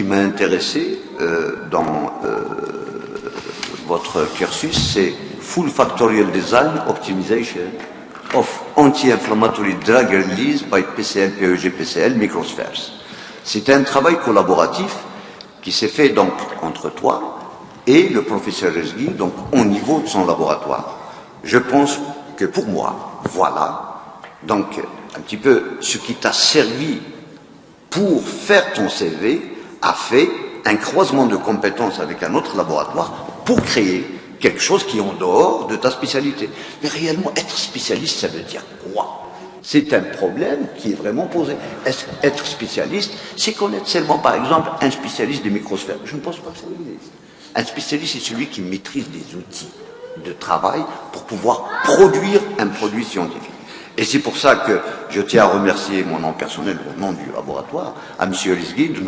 m'a intéressé dans votre cursus, c'est Full Factorial Design Optimization of Anti-Inflammatory Drug Release by PCL, PEG, PCL, Microspheres. C'est un travail collaboratif qui s'est fait donc entre toi et le professeur Rezghi, donc au niveau de son laboratoire. Je pense que pour moi, voilà, donc un petit peu ce qui t'a servi pour faire ton CV a fait un croisement de compétences avec un autre laboratoire pour créer quelque chose qui est en dehors de ta spécialité. Mais réellement, être spécialiste, ça veut dire quoi? C'est un problème qui est vraiment posé. Être spécialiste, c'est connaître seulement, par exemple, un spécialiste des microsphères. Je ne pense pas que ça existe. Un spécialiste, c'est celui qui maîtrise des outils de travail pour pouvoir produire un produit scientifique. Et c'est pour ça que je tiens à remercier mon nom personnel au nom du laboratoire, à M. Rezghi, de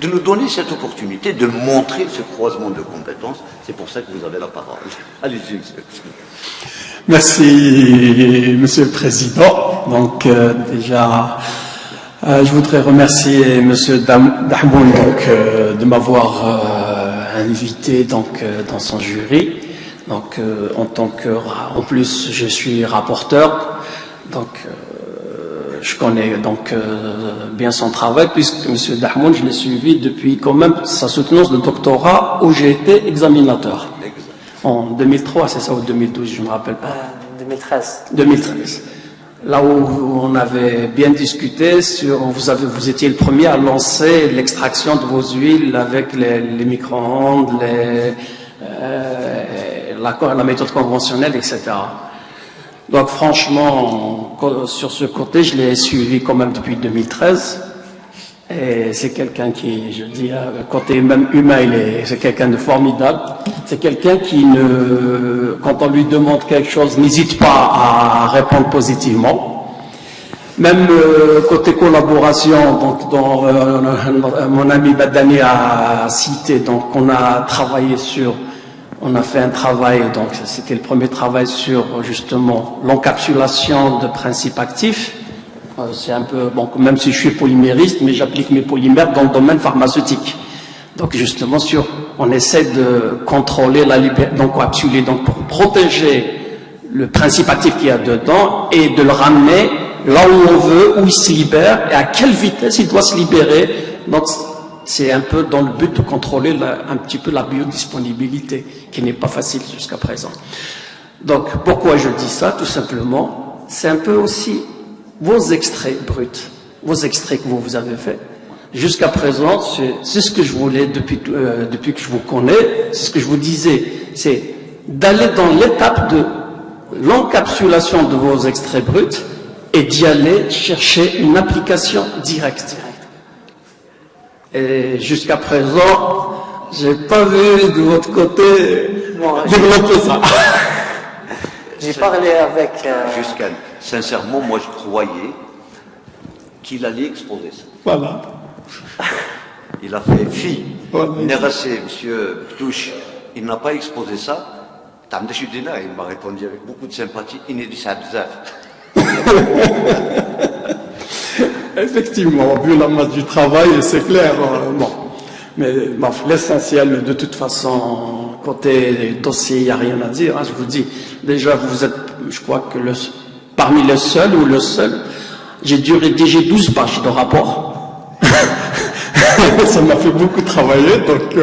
nous donner cette opportunité de montrer ce croisement de compétences. C'est pour ça que vous avez la parole. Allez-y, monsieur. Merci, Monsieur le Président. Donc, déjà, je voudrais remercier Monsieur Dahboun de m'avoir invité donc dans son jury. Donc, en tant que, en plus, je suis rapporteur. Donc, je connais donc bien son travail, puisque M. Dahboun, je l'ai suivi depuis quand même sa soutenance de doctorat où j'ai été examinateur. En 2003, c'est ça, ou 2012, je ne me rappelle pas. 2013. 2013. Là où on avait bien discuté sur, vous étiez le premier à lancer l'extraction de vos huiles avec les micro-ondes, la méthode conventionnelle, etc. Donc franchement, sur ce côté, je l'ai suivi quand même depuis 2013. Et c'est quelqu'un qui, je dis, côté même humain, c'est quelqu'un de formidable. C'est quelqu'un qui, quand on lui demande quelque chose, n'hésite pas à répondre positivement. Même côté collaboration, donc dont mon ami Badani a cité, donc on a travaillé on a fait un travail, donc c'était le premier travail sur justement l'encapsulation de principes actifs. C'est un peu, bon, même si je suis polymériste, mais j'applique mes polymères dans le domaine pharmaceutique. Donc justement, on essaie de contrôler d'encapsuler, donc pour protéger le principe actif qu'il y a dedans et de le ramener là où on veut, où il se libère et à quelle vitesse il doit se libérer. Donc c'est un peu dans le but de contrôler un petit peu la biodisponibilité, qui n'est pas facile jusqu'à présent. Donc pourquoi je dis ça? Tout simplement, c'est un peu aussi vos extraits bruts, vos extraits que vous avez faits. Jusqu'à présent, c'est ce que je voulais depuis que je vous connais, c'est ce que je vous disais, c'est d'aller dans l'étape de l'encapsulation de vos extraits bruts et d'y aller chercher une application directe. Et jusqu'à présent, j'ai pas vu de votre côté développer ça. J'ai parlé avec... Jusqu'à, sincèrement, moi je croyais qu'il allait exposer ça. Voilà. Il a fait fi. Voilà. Nerassé, monsieur Touche, il n'a pas exposé ça. Il m'a répondu avec beaucoup de sympathie. Il n'est dit ça bizarre. Effectivement, vu la masse du travail, c'est clair. Bon. Mais bon, l'essentiel, de toute façon, côté dossier, il n'y a rien à dire. Hein, je vous dis, déjà, vous êtes, je crois que parmi les seuls ou le seul, j'ai dû rédiger 12 pages de rapport. Ça m'a fait beaucoup travailler. Donc,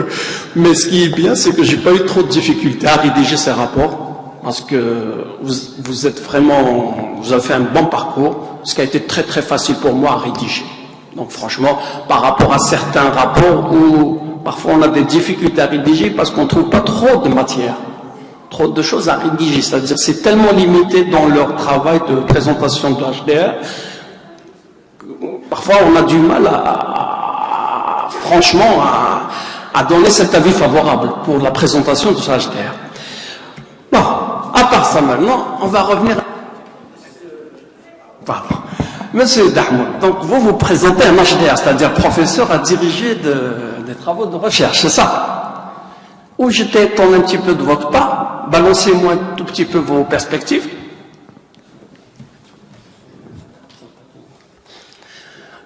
mais ce qui est bien, c'est que j'ai pas eu trop de difficultés à rédiger ces rapports. Parce que vous êtes vraiment, vous avez fait un bon parcours, ce qui a été très très facile pour moi à rédiger. Donc franchement, par rapport à certains rapports où parfois on a des difficultés à rédiger parce qu'on ne trouve pas trop de matière, trop de choses à rédiger, c'est-à-dire c'est tellement limité dans leur travail de présentation de l'HDR, parfois on a du mal franchement à donner cet avis favorable pour la présentation de ce HDR. Bon, à part ça maintenant, on va revenir. Pardon. Monsieur Dahboun, donc vous présentez un HDR, c'est-à-dire professeur à diriger des travaux de recherche, c'est ça? Où j'étais étonné un petit peu de votre part, balancez-moi un tout petit peu vos perspectives.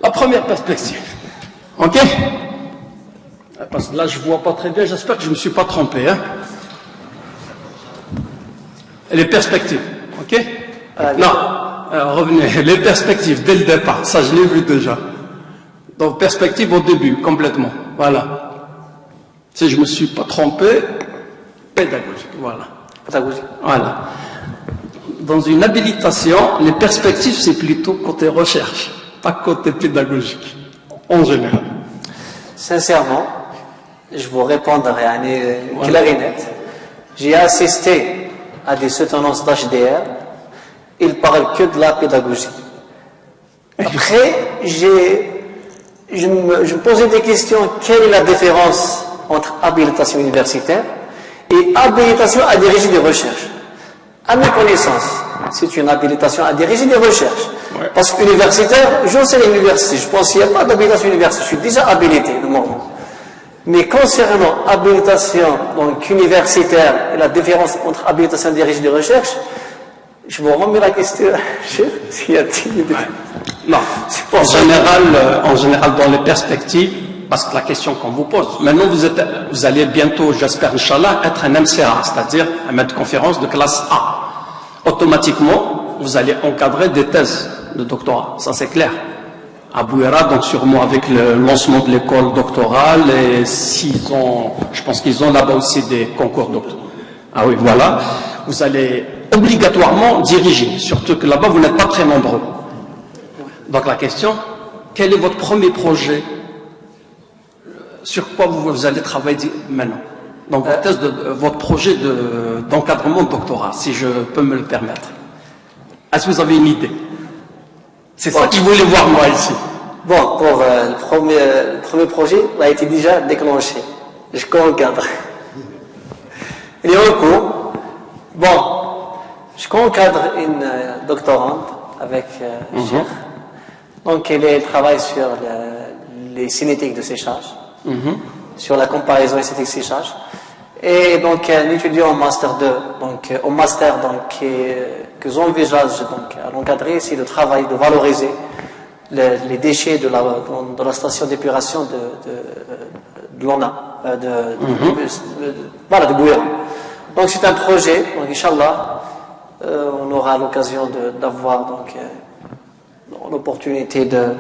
La première perspective, ok? Parce que là, je ne vois pas très bien, j'espère que je ne me suis pas trompé. Hein. Les perspectives, ok non, revenez, les perspectives dès le départ, ça je l'ai vu déjà. Donc, perspective au début, complètement, voilà. Si je ne me suis pas trompé, pédagogique, voilà. Pédagogique. Voilà. Dans une habilitation, les perspectives, c'est plutôt côté recherche, pas côté pédagogique, en général. Sincèrement, je vous répondrai à clair et net. J'ai assisté à des soutenances d'HDR, ils parlent que de la pédagogie. Après, je me posais des questions, quelle est la différence entre habilitation universitaire et habilitation à diriger des recherches? À mes connaissances, c'est une habilitation à diriger des recherches. Ouais. Parce qu'universitaire, je sais l'université, je pense qu'il n'y a pas d'habilitation universitaire, je suis déjà habilité, normalement. Mais concernant habilitation donc universitaire et la différence entre habilitation à diriger des recherches, je vous remets la question, s'il y a non, en général, dans les perspectives, parce que la question qu'on vous pose, maintenant vous allez bientôt, j'espère, Inch'Allah, être un MCA, c'est-à-dire un maître de conférence de classe A. Automatiquement, vous allez encadrer des thèses de doctorat, ça c'est clair. À Bouira, donc sûrement avec le lancement de l'école doctorale, et je pense qu'ils ont là-bas aussi des concours doctoraux. Ah oui, voilà. Vous allez obligatoirement diriger, surtout que là-bas vous n'êtes pas très nombreux. Donc la question, quel est votre premier projet? Sur quoi vous allez travailler maintenant? Donc votre projet d'encadrement de doctorat, si je peux me le permettre. Est-ce que vous avez une idée? C'est ça que je voulais voir moi ici. Bon, pour le premier projet, il a été déjà déclenché. Je concadre. Il est en cours. Bon, je concadre une doctorante avec Cheikh. Donc, elle travaille sur les cinétiques de séchage, sur la comparaison esthétique séchage. Et donc, un étudiant en Master 2, donc au Master, donc, que j'envisage donc, à l'encadrer, c'est le travail de valoriser les déchets de la station d'épuration de l'ONA, de Bouira. Donc, c'est un projet, donc, Inch'Allah, on aura l'occasion d'avoir donc l'opportunité de...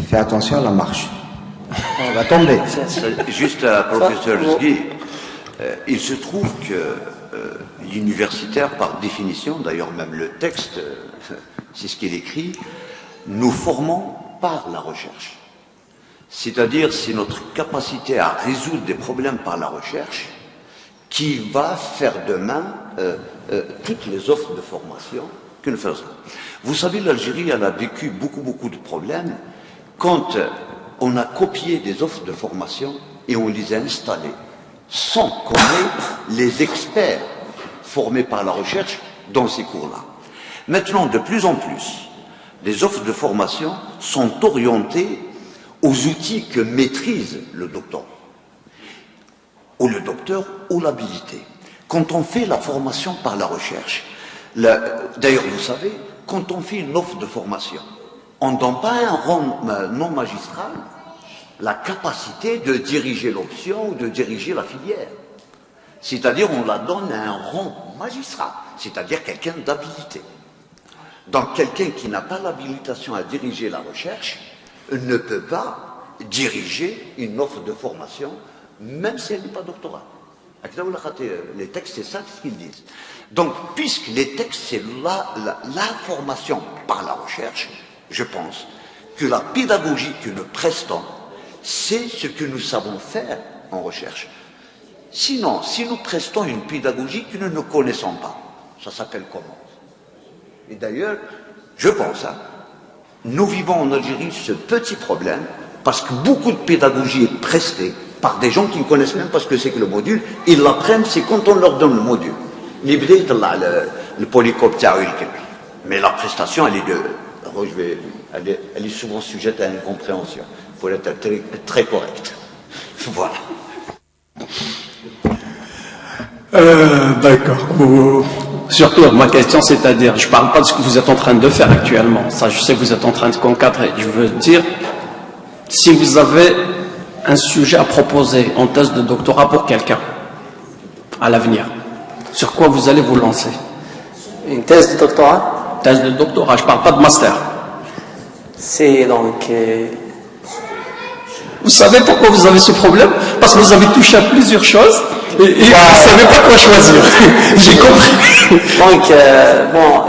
Fais attention à la marche. On va tomber. Juste à professeur Zghi, il se trouve que l'universitaire, par définition, d'ailleurs même le texte, c'est ce qu'il écrit, nous formons par la recherche. C'est-à-dire, c'est notre capacité à résoudre des problèmes par la recherche qui va faire demain toutes les offres de formation que nous faisons. Vous savez, l'Algérie, elle a vécu beaucoup de problèmes quand on a copié des offres de formation et on les a installées sans qu'on ait les experts formés par la recherche dans ces cours-là. Maintenant, de plus en plus, les offres de formation sont orientées aux outils que maîtrise le docteur, ou le docteur, ou l'habilité. Quand on fait la formation par la recherche, d'ailleurs, vous savez, quand on fait une offre de formation, on ne donne pas un rang non magistral la capacité de diriger l'option ou de diriger la filière. C'est-à-dire, on la donne à un rang magistral, c'est-à-dire quelqu'un d'habilité. Donc, quelqu'un qui n'a pas l'habilitation à diriger la recherche ne peut pas diriger une offre de formation, même si elle n'est pas doctorale. Les textes, c'est ça ce qu'ils disent. Donc, puisque les textes, c'est la formation par la recherche, je pense que la pédagogie que nous prestons, c'est ce que nous savons faire en recherche. Sinon, si nous prestons une pédagogie que nous ne connaissons pas, ça s'appelle comment? Et d'ailleurs, je pense, nous vivons en Algérie ce petit problème, parce que beaucoup de pédagogie est prestée par des gens qui ne connaissent même pas ce que c'est que le module. Ils l'apprennent, c'est quand on leur donne le module. Le polycope, mais la prestation, elle est souvent sujette à incompréhension. Il faut être très correct. Voilà. D'accord. Surtout, ma question, c'est-à-dire, je ne parle pas de ce que vous êtes en train de faire actuellement. Ça, je sais que vous êtes en train de concadrer. Je veux dire, si vous avez un sujet à proposer en thèse de doctorat pour quelqu'un à l'avenir, sur quoi vous allez vous lancer? Une thèse de doctorat? Thèse de doctorat, je ne parle pas de master. C'est donc... Vous savez pourquoi vous avez ce problème? Parce que vous avez touché à plusieurs choses et vous ne savez pas quoi choisir. J'ai compris. Donc, bon,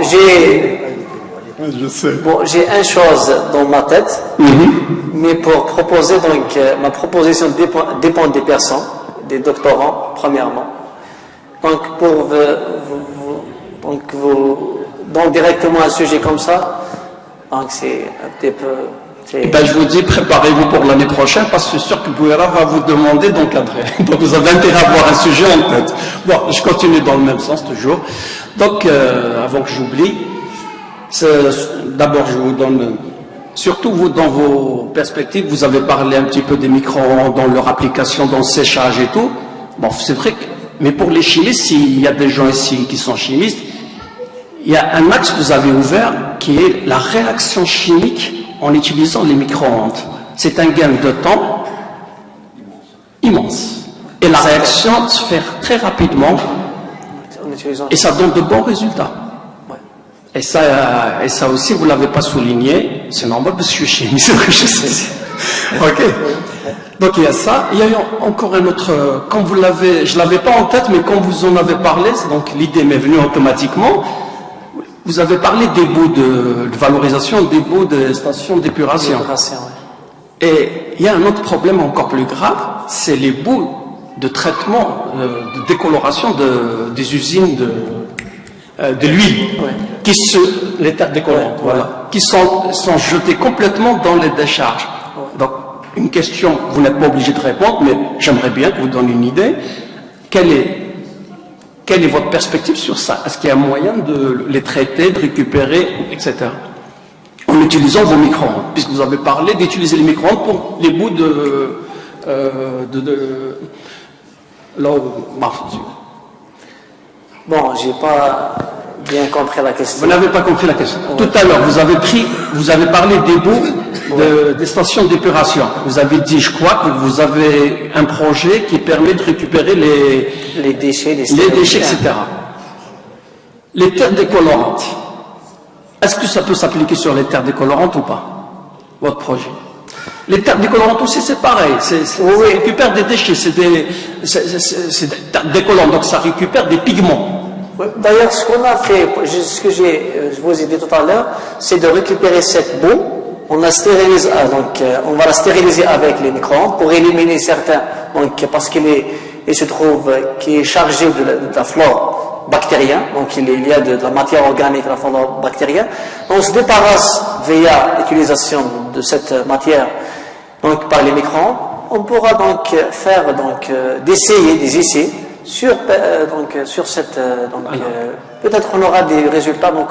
j'ai une chose dans ma tête, mais pour proposer, donc, ma proposition dépend des personnes, des doctorants, premièrement. Donc, donc directement un sujet comme ça, donc c'est un petit peu... je vous dis, préparez-vous pour l'année prochaine, parce que je suis sûr que Bouera va vous demander d'encadrer. Donc vous avez intérêt à avoir un sujet en tête. Bon, je continue dans le même sens toujours. Donc, avant que j'oublie, d'abord je vous donne, surtout vous dans vos perspectives, vous avez parlé un petit peu des micro-ondes, dans leur application, dans le séchage et tout. Bon, c'est vrai que, mais pour les chimistes, s'il y a des gens ici qui sont chimistes, il y a un axe que vous avez ouvert qui est la réaction chimique en utilisant les micro-ondes. C'est un gain de temps immense. Et la réaction se fait très rapidement et ça donne de bons résultats. Et ça aussi, vous ne l'avez pas souligné, c'est normal parce que je suis chimiste, c'est vrai que je sais. Ok. Donc il y a ça. Il y a eu encore un autre, quand vous l'avez, je ne l'avais pas en tête, mais quand vous en avez parlé, donc l'idée m'est venue automatiquement. Vous avez parlé des bouts de valorisation, des bouts de stations d'épuration. Et il y a un autre problème encore plus grave, c'est les bouts de traitement, de décoloration des usines de l'huile, les terres décolorantes, voilà, qui sont jetés complètement dans les décharges. Donc, une question, vous n'êtes pas obligé de répondre, mais j'aimerais bien que vous donniez une idée. Quelle est votre perspective sur ça? Est-ce qu'il y a un moyen de les traiter, de récupérer, etc. en utilisant vos micro-ondes? Puisque vous avez parlé d'utiliser les micro-ondes pour les bouts Bon, j'ai pas bien compris la question. Vous n'avez pas compris la question. Tout à l'heure, vous avez parlé des bouts des stations d'épuration. Vous avez dit, je crois, que vous avez un projet qui permet de récupérer les déchets, etc. Les terres décolorantes. Est-ce que ça peut s'appliquer sur les terres décolorantes ou pas, votre projet? Les terres décolorantes aussi, c'est pareil. Ça récupère des déchets, c'est des terres décollantes, donc ça récupère des pigments. D'ailleurs, ce qu'on a fait, ce que je vous ai dit tout à l'heure, c'est de récupérer cette boue. On va la stériliser avec les micro-ondes pour éliminer certains, parce qu'il se trouve qu'il est chargé de la flore bactérienne, donc il y a de la matière organique, la flore bactérienne. On se débarrasse via l'utilisation de cette matière, donc par les micro-ondes. On pourra donc faire d'essayer des essais sur cette peut-être on aura des résultats, bon,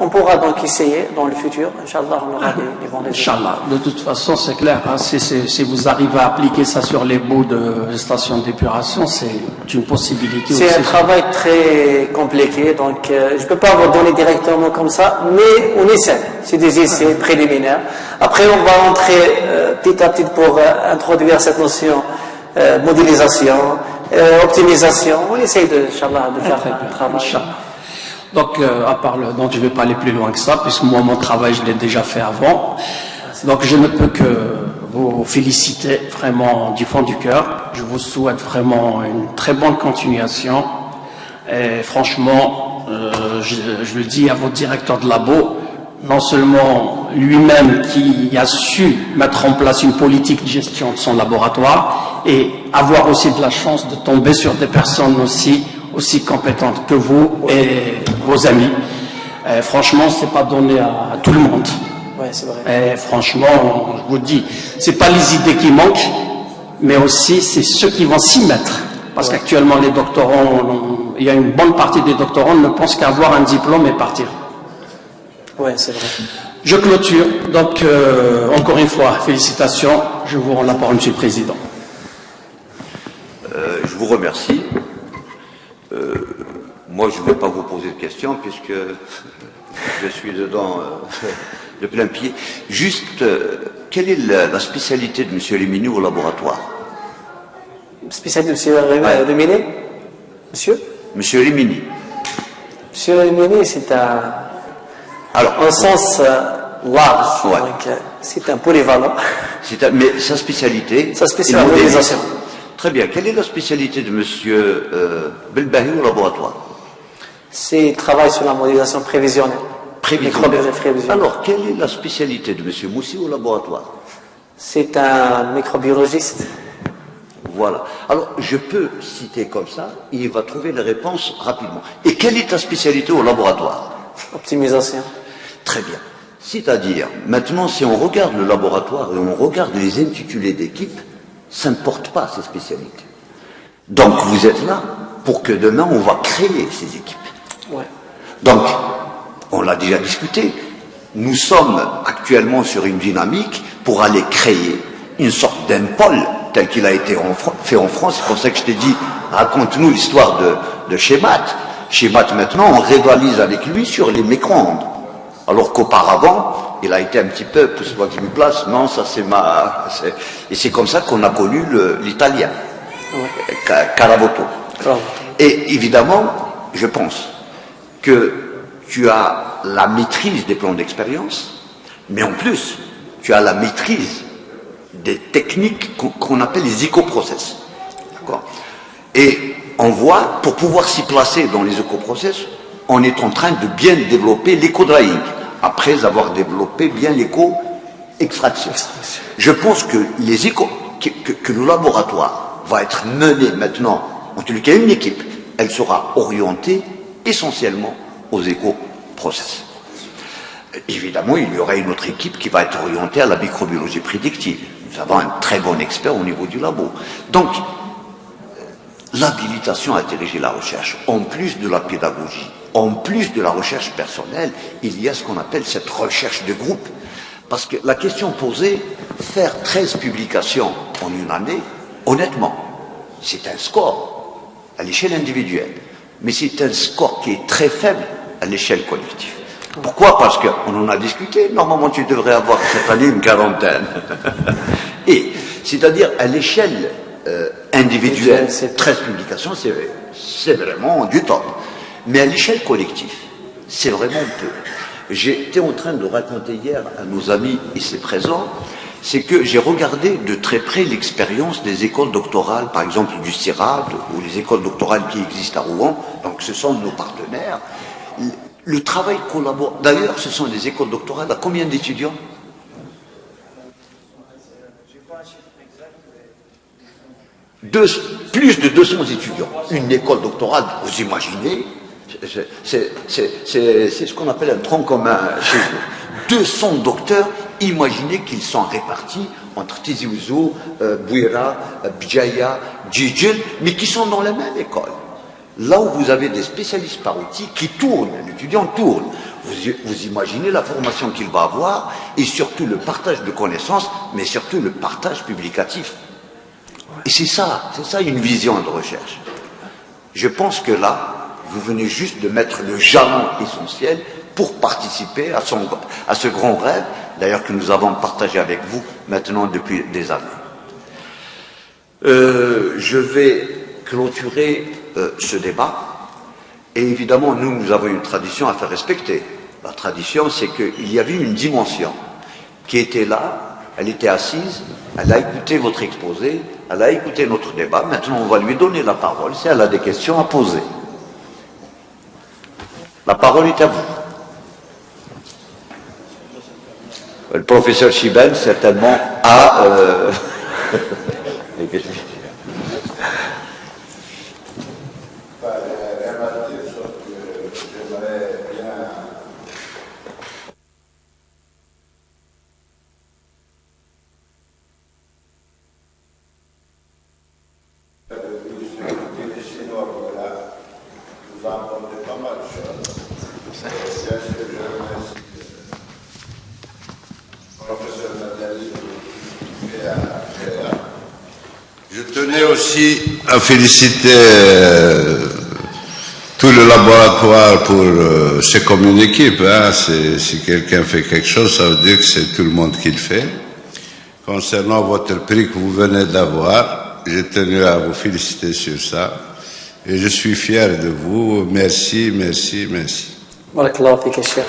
on pourra donc essayer dans le futur, Inch'Allah, on aura des bons résultats. Inch'Allah, de toute façon c'est clair, hein, si vous arrivez à appliquer ça sur les bouts de stations d'épuration, c'est une possibilité. C'est un travail très compliqué, donc je ne peux pas vous donner directement comme ça, mais on essaie, c'est des essais préliminaires. Après on va entrer petit à petit pour introduire cette notion modélisation, optimisation, on essaye Inch'Allah, de faire un travail. Donc, donc je ne vais pas aller plus loin que ça, puisque moi, mon travail, je l'ai déjà fait avant. Donc, je ne peux que vous féliciter vraiment du fond du cœur. Je vous souhaite vraiment une très bonne continuation. Et franchement, je le dis à votre directeur de labo, non seulement lui-même qui a su mettre en place une politique de gestion de son laboratoire et avoir aussi de la chance de tomber sur des personnes aussi compétentes que vous et vos amis. Franchement, c'est pas donné à tout le monde. Ouais, c'est vrai. Et franchement, je vous dis, c'est pas les idées qui manquent, mais aussi c'est ceux qui vont s'y mettre. Parce qu'actuellement, les doctorants, il y a une bonne partie des doctorants ne pensent qu'à avoir un diplôme et partir. Oui, c'est vrai. Je clôture. Donc, encore une fois, félicitations. Je vous rends la parole, Monsieur le Président. Je vous remercie. Moi, je ne vais pas vous poser de questions puisque je suis dedans de plein pied. Juste quelle est la spécialité de M. Rimini au laboratoire? Spécialité de M. Rimini? Monsieur? M. Rimini. M. Rimini, c'est un sens large. Ouais. Donc, c'est un polyvalent. Mais sa spécialité? Sa spécialité, la modélisation. Très bien. Quelle est la spécialité de M. Belbahi au laboratoire? Il travaille sur la modélisation prévisionnelle. Prévisionnelle. Alors, quelle est la spécialité de M. Moussi au laboratoire? C'est un microbiologiste. Voilà. Alors, je peux citer comme ça, et il va trouver les réponses rapidement. Et quelle est ta spécialité au laboratoire? Optimisation. Très bien. C'est-à-dire, maintenant, si on regarde le laboratoire et on regarde les intitulés d'équipe, ça ne porte pas ces spécialités. Donc, vous êtes là pour que demain, on va créer ces équipes. Ouais. Donc, on l'a déjà discuté, nous sommes actuellement sur une dynamique pour aller créer une sorte d'impôle tel qu'il a été fait en France. C'est pour ça que je t'ai dit, raconte-nous l'histoire de Shemat. Shemat, maintenant, on rivalise avec lui sur les micro-ondes. Alors qu'auparavant, il a été un petit peu, pousse-moi que je me place, non, ça c'est Et c'est comme ça qu'on a connu l'italien, Caravotto. Et évidemment, je pense que tu as la maîtrise des plans d'expérience, mais en plus, tu as la maîtrise des techniques qu'on appelle les éco-process. D'accord? Et on voit, pour pouvoir s'y placer dans les éco-process, on est en train de bien développer l'éco-drying, après avoir développé bien l'éco-extraction. Je pense que que le laboratoire va être mené maintenant, en tout cas une équipe, elle sera orientée essentiellement aux éco-process. Évidemment, il y aura une autre équipe qui va être orientée à la microbiologie prédictive. Nous avons un très bon expert au niveau du labo. Donc, l'habilitation à diriger la recherche, en plus de la pédagogie, en plus de la recherche personnelle, il y a ce qu'on appelle cette recherche de groupe. Parce que la question posée, faire 13 publications en une année, honnêtement, c'est un score à l'échelle individuelle. Mais c'est un score qui est très faible à l'échelle collective. Pourquoi? Parce qu'on en a discuté. Normalement, tu devrais avoir cette année une quarantaine. Et, c'est-à-dire, à l'échelle individuelle, 13 publications, c'est vraiment du top. Mais à l'échelle collective, c'est vraiment peu. J'étais en train de raconter hier à nos amis ici présents, c'est que j'ai regardé de très près l'expérience des écoles doctorales, par exemple du CIRAD, ou les écoles doctorales qui existent à Rouen, donc ce sont nos partenaires. Le travail collabore. D'ailleurs, ce sont des écoles doctorales à combien d'étudiants? Plus de 200 étudiants. Une école doctorale, vous imaginez, c'est ce qu'on appelle un tronc commun chez eux. 200 docteurs, imaginez qu'ils sont répartis entre Tizi Ouzou, Bouira, Bjaya, Djidjil, mais qui sont dans la même école. Là où vous avez des spécialistes par outil qui tournent, l'étudiant tourne, vous imaginez la formation qu'il va avoir et surtout le partage de connaissances, mais surtout le partage publicatif. Et c'est ça une vision de recherche. Je pense que là, vous venez juste de mettre le jalon essentiel pour participer à ce grand rêve, d'ailleurs que nous avons partagé avec vous maintenant depuis des années. Je vais clôturer ce débat. Et évidemment, nous avons une tradition à faire respecter. La tradition, c'est qu'il y avait une dimension qui était là, elle était assise, elle a écouté votre exposé, elle a écouté notre débat. Maintenant, on va lui donner la parole si elle a des questions à poser. La parole est à vous. Le professeur Chibel, certainement, a... Je tenais aussi à féliciter tout le laboratoire pour c'est comme une équipe. Hein. Si quelqu'un fait quelque chose, ça veut dire que c'est tout le monde qui le fait. concernant votre prix que vous venez d'avoir. J'ai tenu à vous féliciter sur ça. Et je suis fier de vous. Merci, merci, merci. بارك الله فيك يا شيخ.